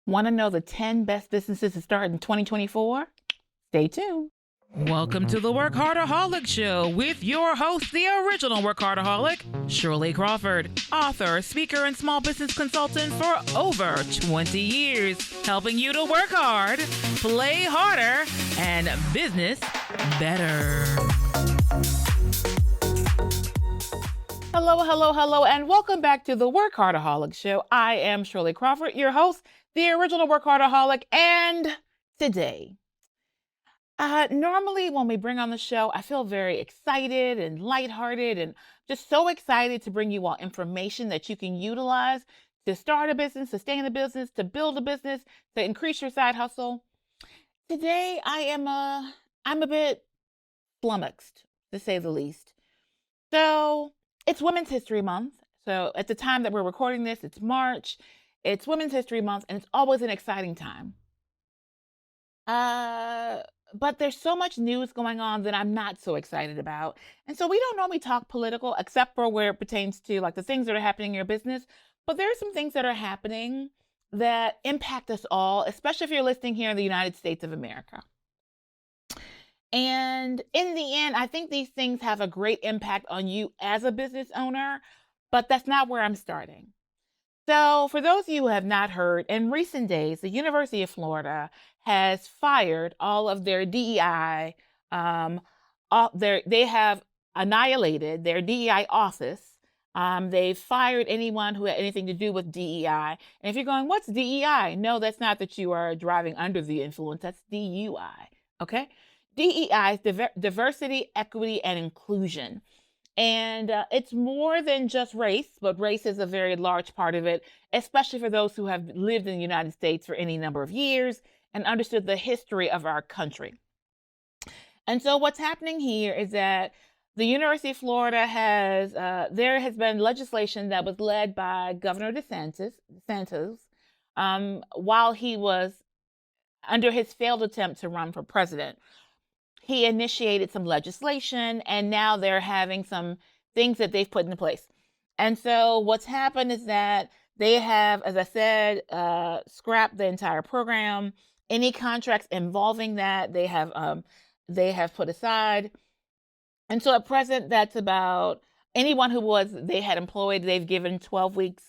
Want to know the 10 best businesses to start in 2024? Stay tuned. Welcome to the WorkHARDAholic Show with your host, the original WorkHARDaholic, Shirley Crawford, author, speaker, and small business consultant for over 20 years, helping you to work hard, play harder, and business better. Hello, and welcome back to the WorkHARDaholic Show. I am Shirley Crawford, your host, the original WorkHARDaholic, and today, normally when we bring on the show, I feel very excited and lighthearted and just so excited to bring you all information that you can utilize to start a business, sustain a business, to build a business, to increase your side hustle. Today, I'm a bit flummoxed, to say the least. So it's Women's History Month. So at the time that we're recording this, it's March. It's Women's History Month, and it's always an exciting time. But there's so much news going on that I'm not so excited about. And so we don't normally talk political, except for where it pertains to like the things that are happening in your business. But there are some things that are happening that impact us all, especially if you're listening here in the United States of America. And in the end, I think these things have a great impact on you as a business owner, but that's not where I'm starting. So for those of you who have not heard, in recent days, the University of Florida has fired all of their DEI. They have annihilated their DEI office. They've fired anyone who had anything to do with DEI. And if you're going, what's DEI? No, that's not that you are driving under the influence. That's DUI, okay? DEI is diversity, equity, and inclusion. And it's more than just race, but race is a very large part of it, especially for those who have lived in the United States for any number of years and understood the history of our country. And so what's happening here is that the University of Florida there has been legislation that was led by Governor DeSantis, while he was under his failed attempt to run for president. He initiated some legislation, and now they're having some things that they've put in place. And so what's happened is that they have, as I said, scrapped the entire program. Any contracts involving that they have put aside. And so at present, that's about anyone they had employed, they've given 12 weeks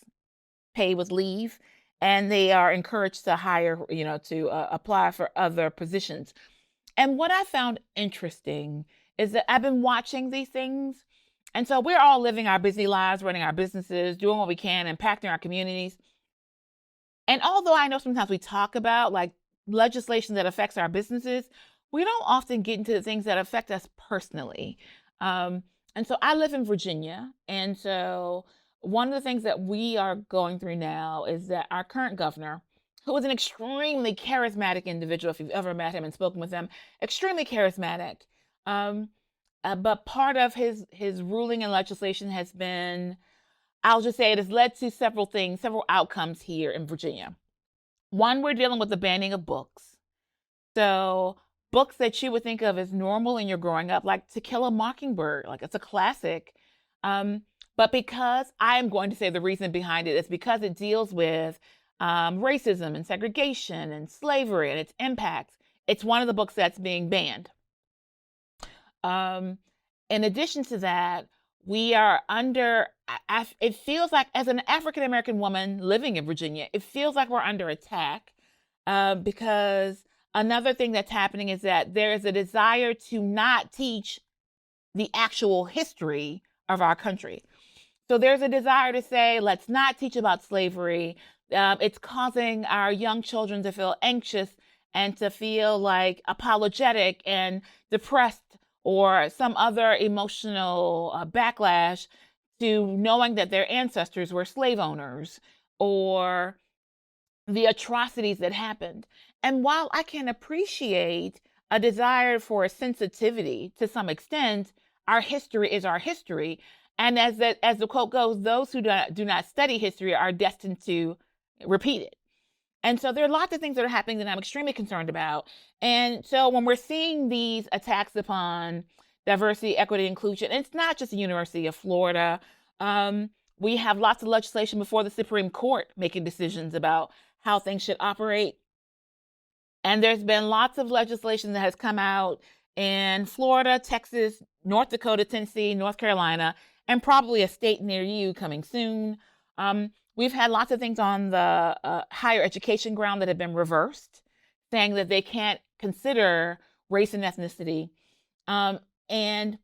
pay with leave, and they are encouraged to hire, to apply for other positions. And what I found interesting is that I've been watching these things. And so we're all living our busy lives, running our businesses, doing what we can, impacting our communities. And although I know sometimes we talk about like legislation that affects our businesses, we don't often get into the things that affect us personally. And so I live in Virginia. And so one of the things that we are going through now is that our current governor, who was an extremely charismatic individual, if you've ever met him and spoken with him, extremely charismatic. But part of his ruling and legislation has been, I'll just say it has led to several things, several outcomes here in Virginia. One, we're dealing with the banning of books. So books that you would think of as normal in your growing up, like To Kill a Mockingbird, like it's a classic. But because I am going to say the reason behind it is because it deals with racism and segregation and slavery and its impacts. It's one of the books that's being banned. In addition to that, we are under, it feels like as an African-American woman living in Virginia, it feels like we're under attack because another thing that's happening is that there is a desire to not teach the actual history of our country. So there's a desire to say, let's not teach about slavery. It's causing our young children to feel anxious and to feel like apologetic and depressed or some other emotional backlash to knowing that their ancestors were slave owners or the atrocities that happened. And while I can appreciate a desire for sensitivity to some extent, our history is our history. And as the quote goes, those who do not study history are destined to repeat it. And so there are lots of things that are happening that I'm extremely concerned about. And so when we're seeing these attacks upon diversity, equity, inclusion, it's not just the University of Florida. We have lots of legislation before the Supreme Court making decisions about how things should operate. And there's been lots of legislation that has come out in Florida, Texas, North Dakota, Tennessee, North Carolina, and probably a state near you coming soon. We've had lots of things on the higher education ground that have been reversed, saying that they can't consider race and ethnicity. And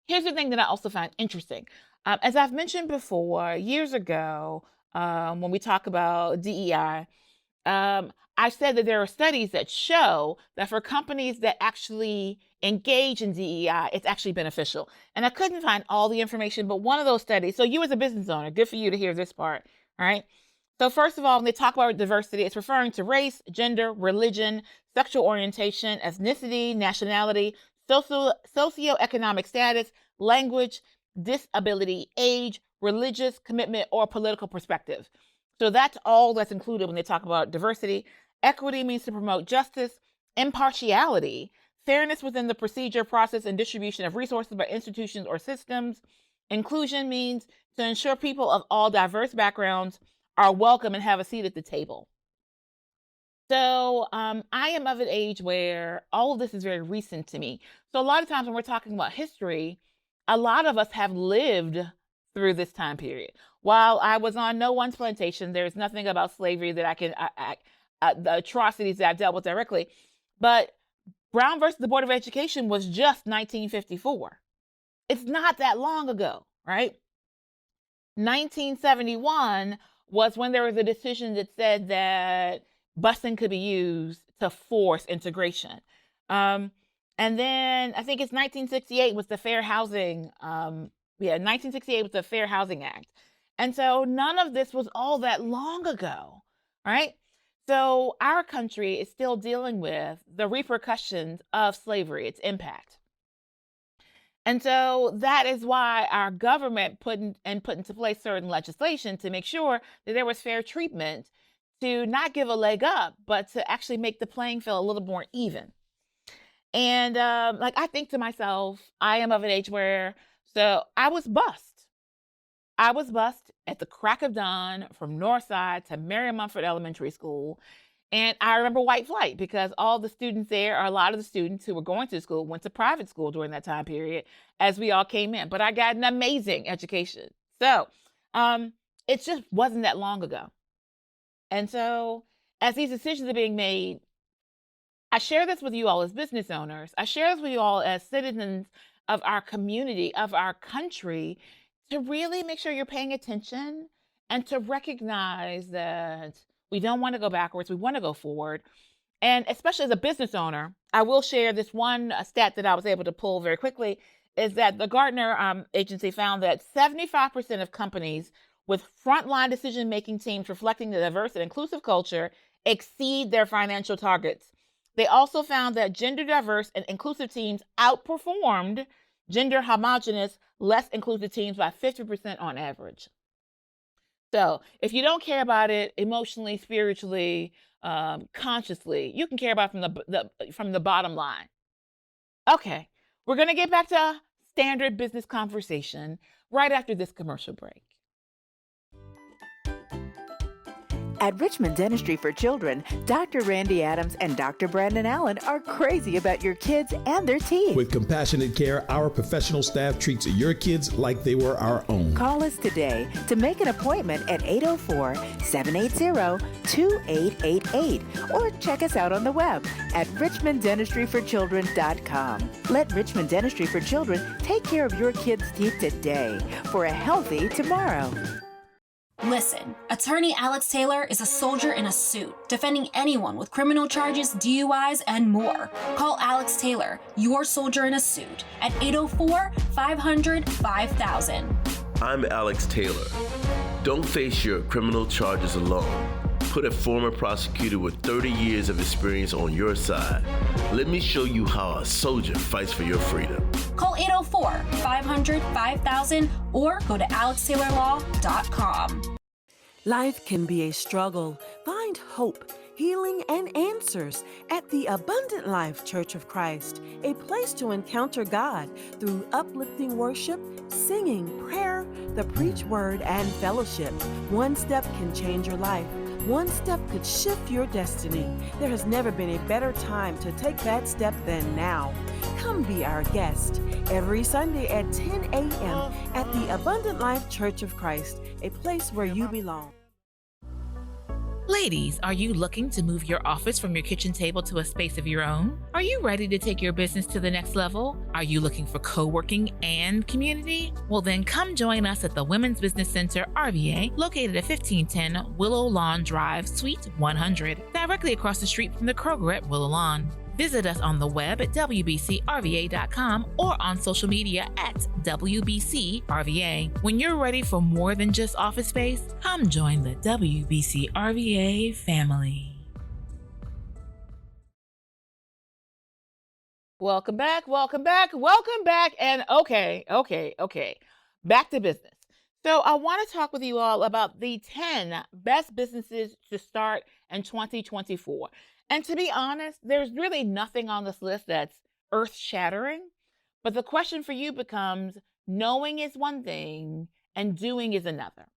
here's the thing that I also find interesting. As I've mentioned before, years ago, when we talk about DEI, I said that there are studies that show that for companies that actually engage in DEI, it's actually beneficial. And I couldn't find all the information, but one of those studies, so you as a business owner, good for you to hear this part, all right? So first of all, when they talk about diversity, it's referring to race, gender, religion, sexual orientation, ethnicity, nationality, socioeconomic status, language, disability, age, religious commitment, or political perspective. So that's all that's included when they talk about diversity. Equity means to promote justice, impartiality, fairness within the procedure, process, and distribution of resources by institutions or systems. Inclusion means to ensure people of all diverse backgrounds are welcome and have a seat at the table. So I am of an age where all of this is very recent to me. So a lot of times when we're talking about history, a lot of us have lived through this time period. While I was on no one's plantation, there's nothing about slavery that I can, the atrocities that I dealt with directly. But Brown versus the Board of Education was just 1954. It's not that long ago, right? 1971 was when there was a decision that said that busing could be used to force integration. And then I think it's 1968 was the Fair Housing, 1968 was the Fair Housing Act. And so none of this was all that long ago, right? So our country is still dealing with the repercussions of slavery, its impact. And so that is why our government put into place certain legislation to make sure that there was fair treatment, to not give a leg up, but to actually make the playing field a little more even. And I think to myself, I am of an age where, so I was bused. I was bused at the crack of dawn from Northside to Mary Mumford Elementary School. And I remember white flight because all the students there, or a lot of the students who were going to school, went to private school during that time period as we all came in. But I got an amazing education. So it just wasn't that long ago. And so as these decisions are being made, I share this with you all as business owners. I share this with you all as citizens of our community, of our country, to really make sure you're paying attention and to recognize that we don't want to go backwards. We want to go forward. And especially as a business owner, I will share this one stat that I was able to pull very quickly, is that the Gartner agency found that 75% of companies with frontline decision-making teams reflecting the diverse and inclusive culture exceed their financial targets. They also found that gender diverse and inclusive teams outperformed gender homogenous, less inclusive teams by 50% on average. So if you don't care about it emotionally, spiritually, consciously, you can care about from the bottom line. Okay, we're going to get back to standard business conversation right after this commercial break. At Richmond Dentistry for Children, Dr. Randy Adams and Dr. Brandon Allen are crazy about your kids and their teeth. With compassionate care, our professional staff treats your kids like they were our own. Call us today to make an appointment at 804-780-2888 or check us out on the web at richmonddentistryforchildren.com. Let Richmond Dentistry for Children take care of your kids' teeth today for a healthy tomorrow. Listen, Attorney Alex Taylor is a soldier in a suit, defending anyone with criminal charges, DUIs, and more. Call Alex Taylor, your soldier in a suit, at 804-500-5000. I'm Alex Taylor. Don't face your criminal charges alone. Put a former prosecutor with 30 years of experience on your side. Let me show you how a soldier fights for your freedom. Call 804-500-5000 or go to alextaylorlaw.com. Life can be a struggle. Find hope, healing, and answers at the Abundant Life Church of Christ, a place to encounter God through uplifting worship, singing, prayer, the preach word, and fellowship. One step can change your life. One step could shift your destiny. There has never been a better time to take that step than now. Come be our guest every Sunday at 10 a.m. at the Abundant Life Church of Christ, a place where you belong. Ladies, are you looking to move your office from your kitchen table to a space of your own? Are you ready to take your business to the next level? Are you looking for co-working and community? Well, then come join us at the Women's Business Center, RVA, located at 1510 Willow Lawn Drive, Suite 100, directly across the street from the Kroger at Willow Lawn. Visit us on the web at wbcrva.com or on social media at WBCRVA. When you're ready for more than just office space, come join the WBCRVA family. Welcome back, and okay. Back to business. So I want to talk with you all about the 10 best businesses to start in 2024. And to be honest, there's really nothing on this list that's earth-shattering. But the question for you becomes, knowing is one thing and doing is another.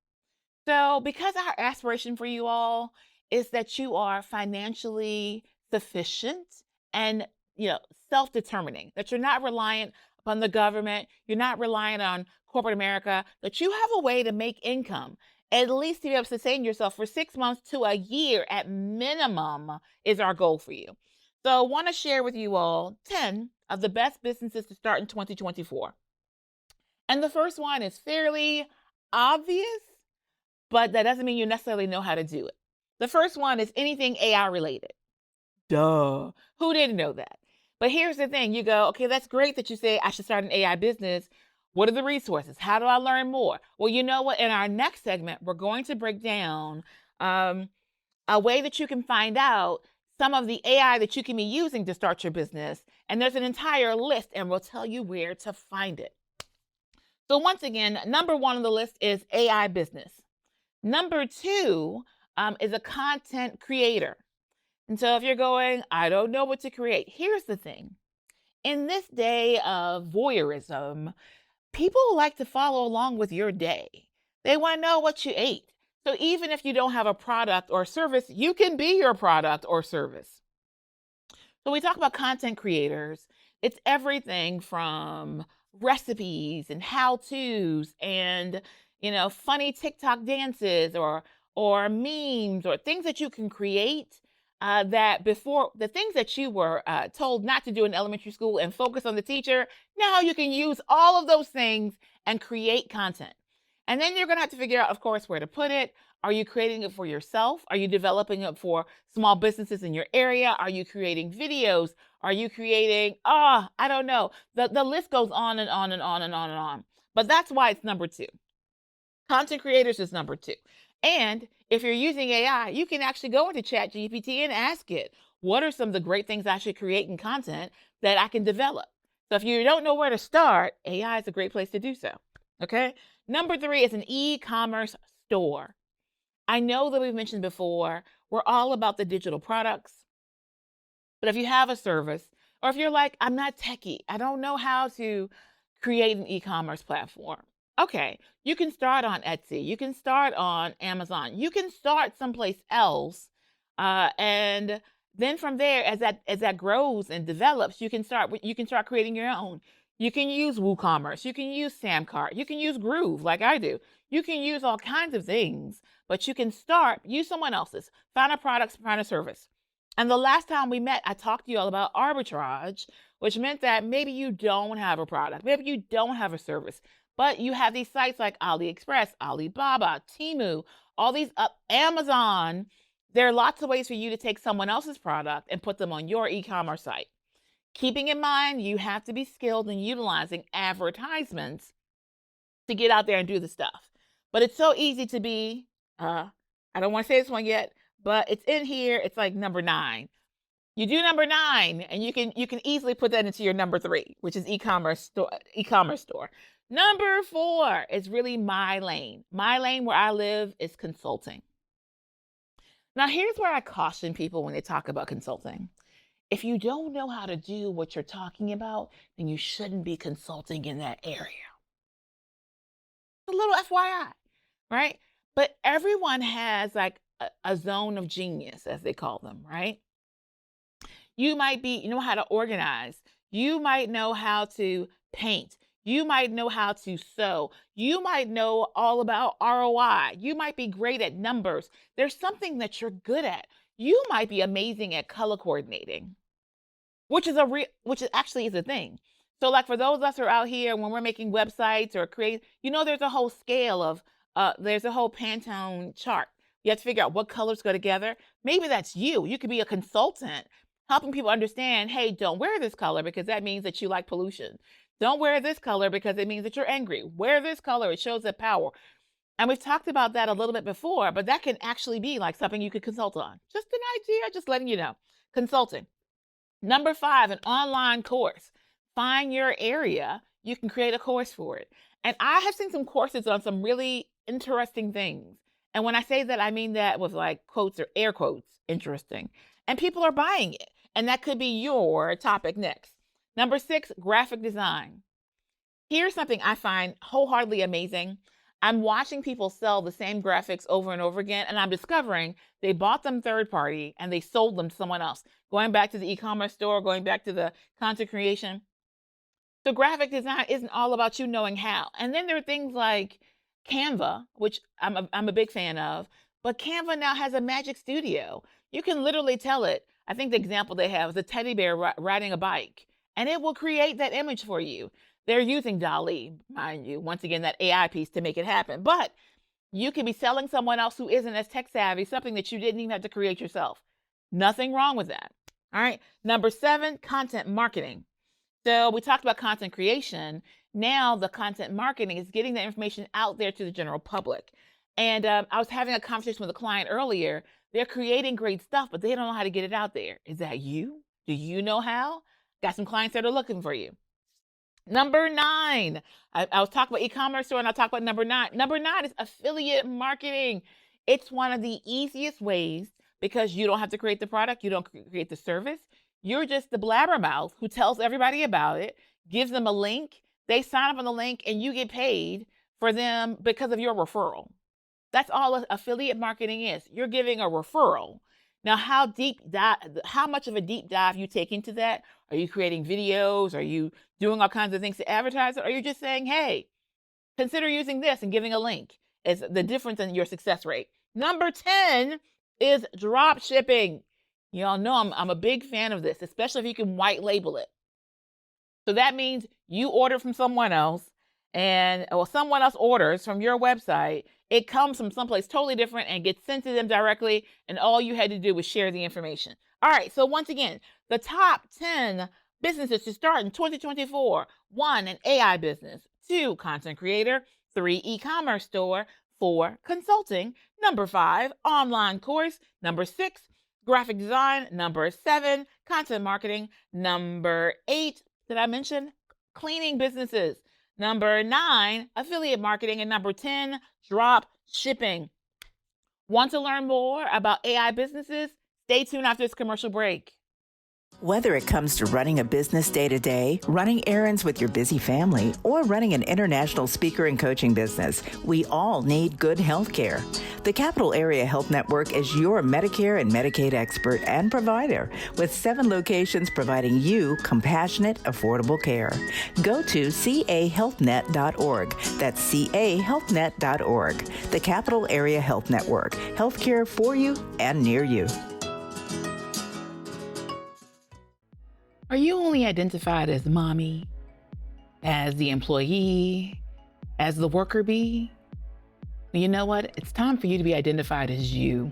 So because our aspiration for you all is that you are financially sufficient and self-determining, that you're not reliant upon the government, you're not reliant on corporate America, that you have a way to make income, at least to be able to sustain yourself for 6 months to a year at minimum is our goal for you. So I want to share with you all 10 of the best businesses to start in 2024. And the first one is fairly obvious, but that doesn't mean you necessarily know how to do it. The first one is anything AI related. Duh. Who didn't know that? But here's the thing. You go, okay, that's great that you say I should start an AI business. What are the resources? How do I learn more? Well, you know what? In our next segment, we're going to break down a way that you can find out some of the AI that you can be using to start your business. And there's an entire list, and we'll tell you where to find it. So once again, number one on the list is AI business. Number two is a content creator. And so if you're going, I don't know what to create, here's the thing. In this day of voyeurism, people like to follow along with your day. They want to know what you ate. So even if you don't have a product or service, you can be your product or service. So we talk about content creators. It's everything from recipes and how-tos and, funny TikTok dances or memes or things that you can create that before, the things that you were told not to do in elementary school and focus on the teacher, now you can use all of those things and create content. And then you're going to have to figure out, of course, where to put it. Are you creating it for yourself? Are you developing it for small businesses in your area? Are you creating videos? Are you creating, I don't know. The list goes on and on and on and on and on. But that's why it's number two. Content creators is number two. And if you're using AI, you can actually go into ChatGPT and ask it, what are some of the great things I should create in content that I can develop? So if you don't know where to start, AI is a great place to do so. Okay. Number three is an e-commerce store. I know that we've mentioned before, we're all about the digital products. But if you have a service, or if you're like, I'm not techie, I don't know how to create an e-commerce platform. Okay, you can start on Etsy, you can start on Amazon, you can start someplace else, and then from there, as that grows and develops, you can start creating your own. You can use WooCommerce, you can use Samcart, you can use Groove like I do. You can use all kinds of things, but you can use someone else's, find a product, find a service. And the last time we met, I talked to you all about arbitrage, which meant that maybe you don't have a product, maybe you don't have a service, but you have these sites like AliExpress, Alibaba, Temu, all these Amazon. There are lots of ways for you to take someone else's product and put them on your e-commerce site. Keeping in mind, you have to be skilled in utilizing advertisements to get out there and do the stuff. But it's so easy to be, I don't want to say this one yet, but it's in here. It's like number 9. You do number 9, and you can easily put that into your number 3, which is e-commerce store. Number 4 is really my lane. My lane where I live is consulting. Now, here's where I caution people when they talk about consulting. If you don't know how to do what you're talking about, then you shouldn't be consulting in that area. A little FYI, right? But everyone has like a zone of genius, as they call them, right? You might be, you know how to organize. You might know how to paint. You might know how to sew. You might know all about ROI. You might be great at numbers. There's something that you're good at. You might be amazing at color coordinating, which is actually is a thing. So like for those of us who are out here, when we're making websites or create, there's a whole scale of, there's a whole Pantone chart. You have to figure out what colors go together. Maybe that's you. You could be a consultant helping people understand, hey, don't wear this color because that means that you like pollution. Don't wear this color because it means that you're angry. Wear this color. It shows that power. And we've talked about that a little bit before, but that can actually be like something you could consult on. Just an idea, just letting you know. Consulting. Number 5, an online course. Find your area. You can create a course for it. And I have seen some courses on some really interesting things. And when I say that, I mean that with like quotes or air quotes, interesting. And people are buying it. And that could be your topic next. Number 6, graphic design. Here's something I find wholeheartedly amazing. I'm watching people sell the same graphics over and over again, and I'm discovering they bought them third party and they sold them to someone else. Going back to the e-commerce store, going back to the content creation. So graphic design isn't all about you knowing how. And then there are things like Canva, which I'm a big fan of, but Canva now has a magic studio. You can literally tell it. I think the example they have is a teddy bear riding a bike, and it will create that image for you. They're using DALL-E, mind you, once again, that AI piece to make it happen. But you could be selling someone else who isn't as tech savvy something that you didn't even have to create yourself. Nothing wrong with that. All right. Number 7, content marketing. So we talked about content creation. Now the content marketing is getting the information out there to the general public. And I was having a conversation with a client earlier. They're creating great stuff, but they don't know how to get it out there. Is that you? Do you know how? Got some clients that are looking for you. Number 9, I was talking about e-commerce store, and I'll talk about number 9. Number 9 is affiliate marketing. It's one of the easiest ways because you don't have to create the product. You don't create the service. You're just the blabbermouth who tells everybody about it, gives them a link. They sign up on the link, and you get paid for them because of your referral. That's all affiliate marketing is. You're giving a referral. Now, how much of a deep dive you take into that? Are you creating videos? Are you doing all kinds of things to advertise it? Or are you just saying, hey, consider using this and giving a link? It's the difference in your success rate. Number 10 is drop shipping. You all know I'm a big fan of this, especially if you can white label it. So that means you order from someone else or someone else orders from your website. It comes from someplace totally different and gets sent to them directly, and all you had to do was share the information. All right, so once again, the top 10 businesses to start in 2024. 1, an AI business. 2, content creator. 3, e-commerce store. 4, consulting. Number 5, online course. Number 6, graphic design. Number 7, content marketing. Number 8, did I mention? Cleaning businesses. Number 9, affiliate marketing. And number 10, drop shipping. Want to learn more about AI businesses? Stay tuned after this commercial break. Whether it comes to running a business day to day, running errands with your busy family, or running an international speaker and coaching business, we all need good health care. The Capital Area Health Network is your Medicare and Medicaid expert and provider, with 7 locations providing you compassionate, affordable care. Go to cahealthnet.org. That's cahealthnet.org. The Capital Area Health Network. Healthcare for you and near you. Are you only identified as mommy, as the employee, as the worker bee? You know what? It's time for you to be identified as you.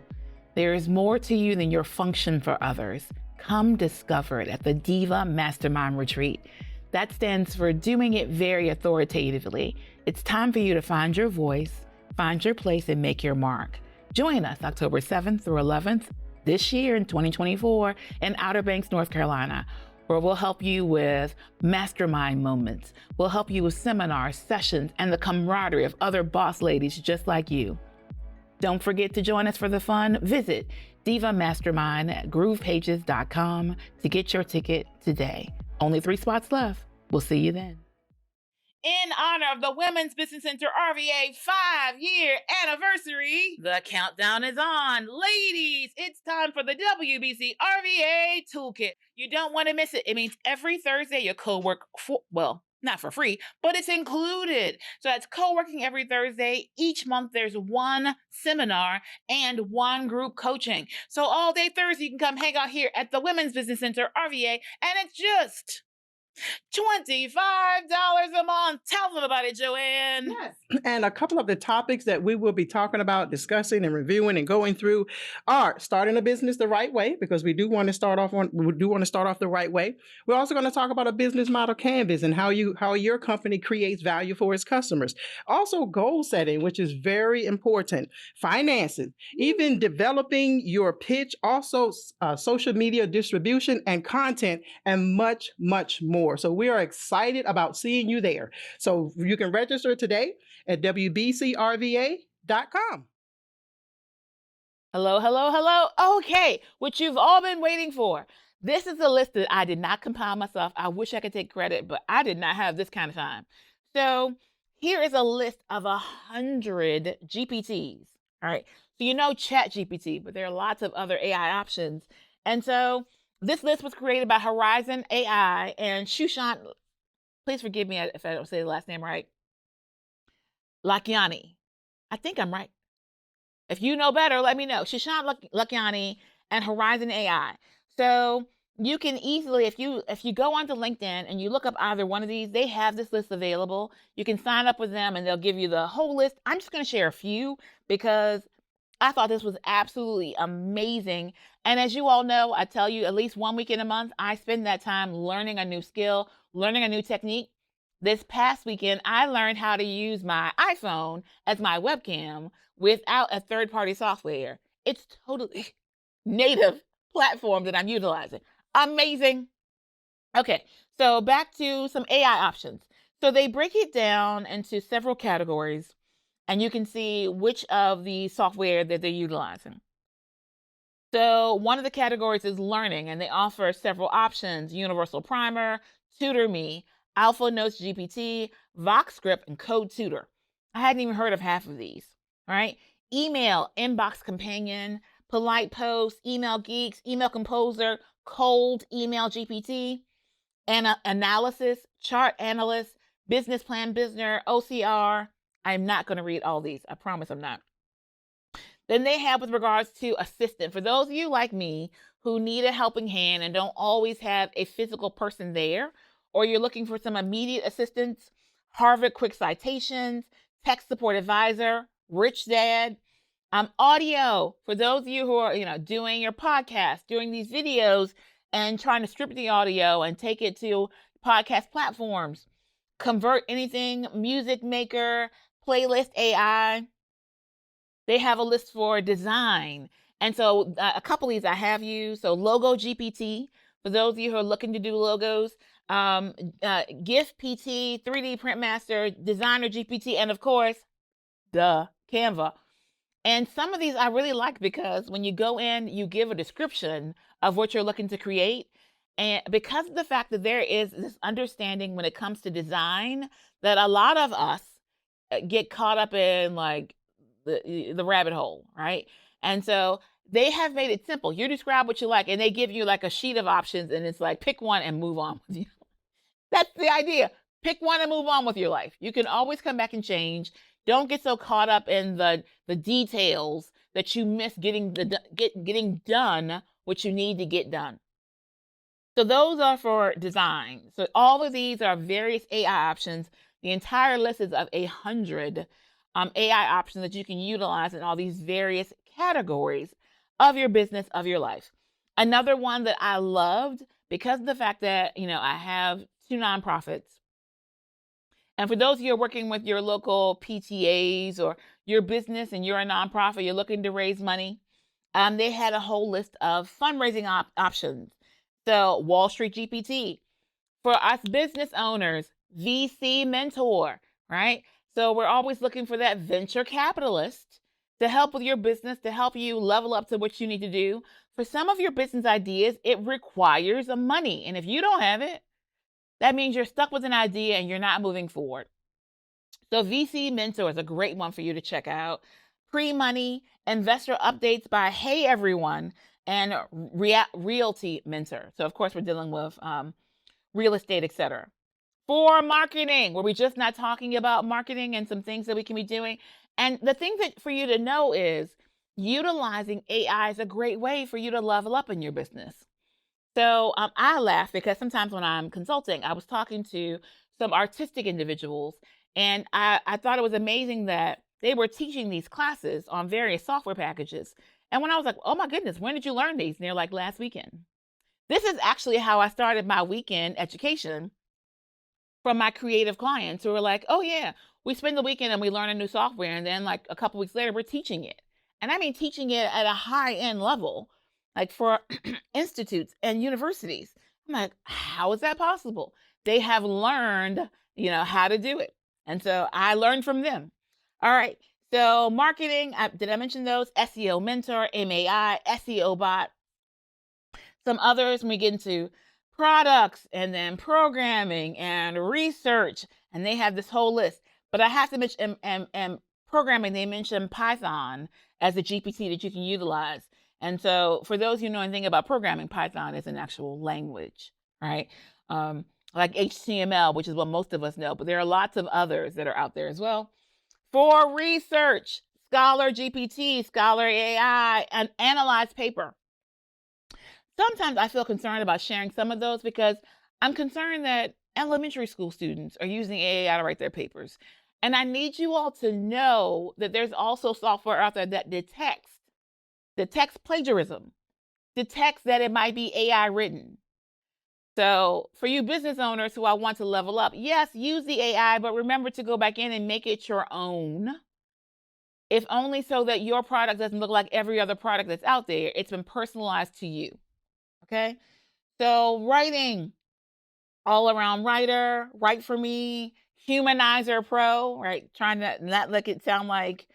There is more to you than your function for others. Come discover it at the Diva Mastermind Retreat. That stands for doing it very authoritatively. It's time for you to find your voice, find your place, and make your mark. Join us October 7th through 11th this year in 2024 in Outer Banks, North Carolina, where we'll help you with mastermind moments. We'll help you with seminars, sessions, and the camaraderie of other boss ladies just like you. Don't forget to join us for the fun. Visit Diva Mastermind at groovepages.com to get your ticket today. Only 3 spots left. We'll see you then. in honor of the Women's Business Center RVA 5-year anniversary, the countdown is on. Ladies, it's time for the WBC RVA Toolkit. You don't want to miss it. It means every Thursday you co-work not for free, but it's included. So that's co-working every Thursday. Each month there's one seminar and one group coaching. So all day Thursday you can come hang out here at the Women's Business Center RVA, and it's just $25 a month. Tell them about it, Joanne. Yes. And a couple of the topics that we will be talking about, discussing and reviewing and going through are starting a business the right way, because we do want to start off the right way. We're also going to talk about a business model canvas and how your company creates value for its customers. Also goal setting, which is very important. Finances, even developing your pitch, also social media distribution and content, and much, much more. So we are excited about seeing you there. So you can register today at WBCRVA.com. Hello. Okay, what you've all been waiting for. This is a list that I did not compile myself. I wish I could take credit, but I did not have this kind of time. So here is a list of 100 GPTs. All right. So you know ChatGPT, but there are lots of other AI options. And so this list was created by Horizon AI and Shushan. Please forgive me if I don't say the last name right. Lakiani. I think I'm right. If you know better, let me know. Shushan Lakiani and Horizon AI. So you can easily, if you go onto LinkedIn and you look up either one of these, they have this list available. You can sign up with them and they'll give you the whole list. I'm just going to share a few because I thought this was absolutely amazing. And as you all know, I tell you at least 1 week in a month, I spend that time learning a new skill, learning a new technique. This past weekend, I learned how to use my iPhone as my webcam without a third-party software. It's totally native platform that I'm utilizing. Amazing. Okay, so back to some AI options. So they break it down into several categories, and you can see which of the software that they're utilizing. So one of the categories is learning, and they offer several options: Universal Primer, Tutor Me, Alpha Notes GPT, VoxScript, and Code Tutor. I hadn't even heard of half of these, right? Email, Inbox Companion, Polite Post, Email Geeks, Email Composer, Cold Email GPT, Analysis, Chart Analyst, Business Plan Business, OCR. I'm not going to read all these. I promise I'm not. Then they have with regards to assistant. For those of you like me who need a helping hand and don't always have a physical person there, or you're looking for some immediate assistance, Harvard Quick Citations, Tech Support Advisor, Rich Dad, audio. For those of you who are, doing your podcast, doing these videos and trying to strip the audio and take it to podcast platforms, Convert Anything, Music Maker, Playlist AI. They have a list for design. And so a couple of these I have used. So Logo GPT, for those of you who are looking to do logos, GIF PT, 3D Print Master, Designer GPT, and of course, Canva. And some of these I really like because when you go in, you give a description of what you're looking to create. And because of the fact that there is this understanding when it comes to design that a lot of us get caught up in, like the rabbit hole, right? And so they have made it simple. You describe what you like, and they give you like a sheet of options, and it's like, pick one and move on with you. That's the idea. Pick one and move on with your life. You can always come back and change. Don't get so caught up in the details that you miss getting done what you need to get done. So those are for design. So all of these are various AI options. The entire list is of 100 AI options that you can utilize in all these various categories of your business, of your life. Another one that I loved, because of the fact that, I have 2 nonprofits. And for those of you who are working with your local PTAs or your business and you're a nonprofit, you're looking to raise money, they had a whole list of fundraising options. So Wall Street GPT. For us business owners, VC Mentor, right? So we're always looking for that venture capitalist to help with your business, to help you level up to what you need to do. For some of your business ideas, it requires money. And if you don't have it, That means you're stuck with an idea and you're not moving forward. So VC Mentor is a great one for you to check out. Pre-money, investor updates by Hey Everyone, and Realty Mentor. So of course we're dealing with real estate, etc. For marketing, where we're just not talking about marketing and some things that we can be doing. And the thing that for you to know is utilizing AI is a great way for you to level up in your business. So I laugh because sometimes when I'm consulting, I was talking to some artistic individuals, and I thought it was amazing that they were teaching these classes on various software packages. And when I was like, oh my goodness, when did you learn these? And they're like, last weekend. This is actually how I started my weekend education from my creative clients who were like, oh yeah, we spend the weekend and we learn a new software. And then like a couple weeks later, we're teaching it. And I mean, teaching it at a high end level, like for institutes and universities. I'm like, how is that possible? They have learned, how to do it. And so I learned from them. All right. So marketing, did I mention those? SEO Mentor, MAI, SEO Bot. Some others, when we get into products and then programming and research, and they have this whole list. But I have to mention, and programming, they mentioned Python as a GPT that you can utilize. And so for those who know anything about programming, Python is an actual language, right? Like HTML, which is what most of us know, but there are lots of others that are out there as well. For research, Scholar GPT, Scholar AI, and Analyze Paper. Sometimes I feel concerned about sharing some of those because I'm concerned that elementary school students are using AI to write their papers. And I need you all to know that there's also software out there that detects plagiarism, detects that it might be AI written. So for you business owners who I want to level up, yes, use the AI, but remember to go back in and make it your own. If only so that your product doesn't look like every other product that's out there. It's been personalized to you. Okay? So writing, all around writer, Write for Me, Humanizer Pro, right? Trying to not let it sound like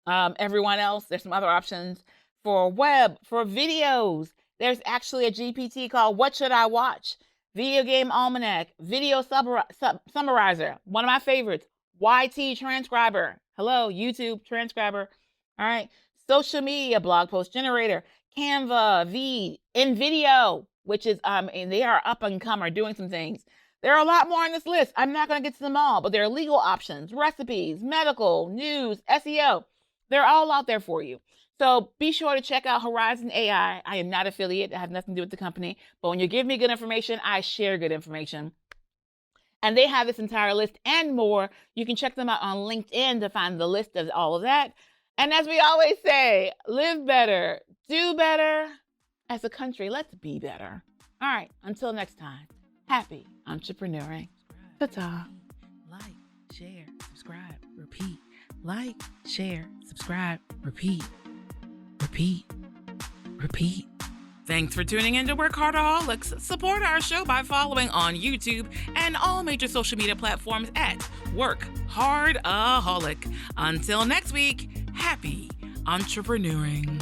everyone else. There's some other options. For web, for videos, there's actually a GPT called What Should I Watch? Video Game Almanac, Video Summarizer, one of my favorites, YT Transcriber. Hello, YouTube Transcriber. All right. Social media blog post generator, Canva, InVideo, which is, and they are up and comer doing some things. There are a lot more on this list. I'm not going to get to them all, but there are legal options, recipes, medical, news, SEO. They're all out there for you. So be sure to check out Horizon AI. I am not affiliate. I have nothing to do with the company. But when you give me good information, I share good information. And they have this entire list and more. You can check them out on LinkedIn to find the list of all of that. And as we always say, live better, do better. As a country, let's be better. All right, until next time, happy entrepreneuring. Ta-ta. Like, share, subscribe, repeat. Like, share, subscribe, repeat. Repeat. Repeat. Thanks for tuning in to WorkHARDaholics. Support our show by following on YouTube and all major social media platforms at WorkHARDaholic. Until next week, happy entrepreneuring.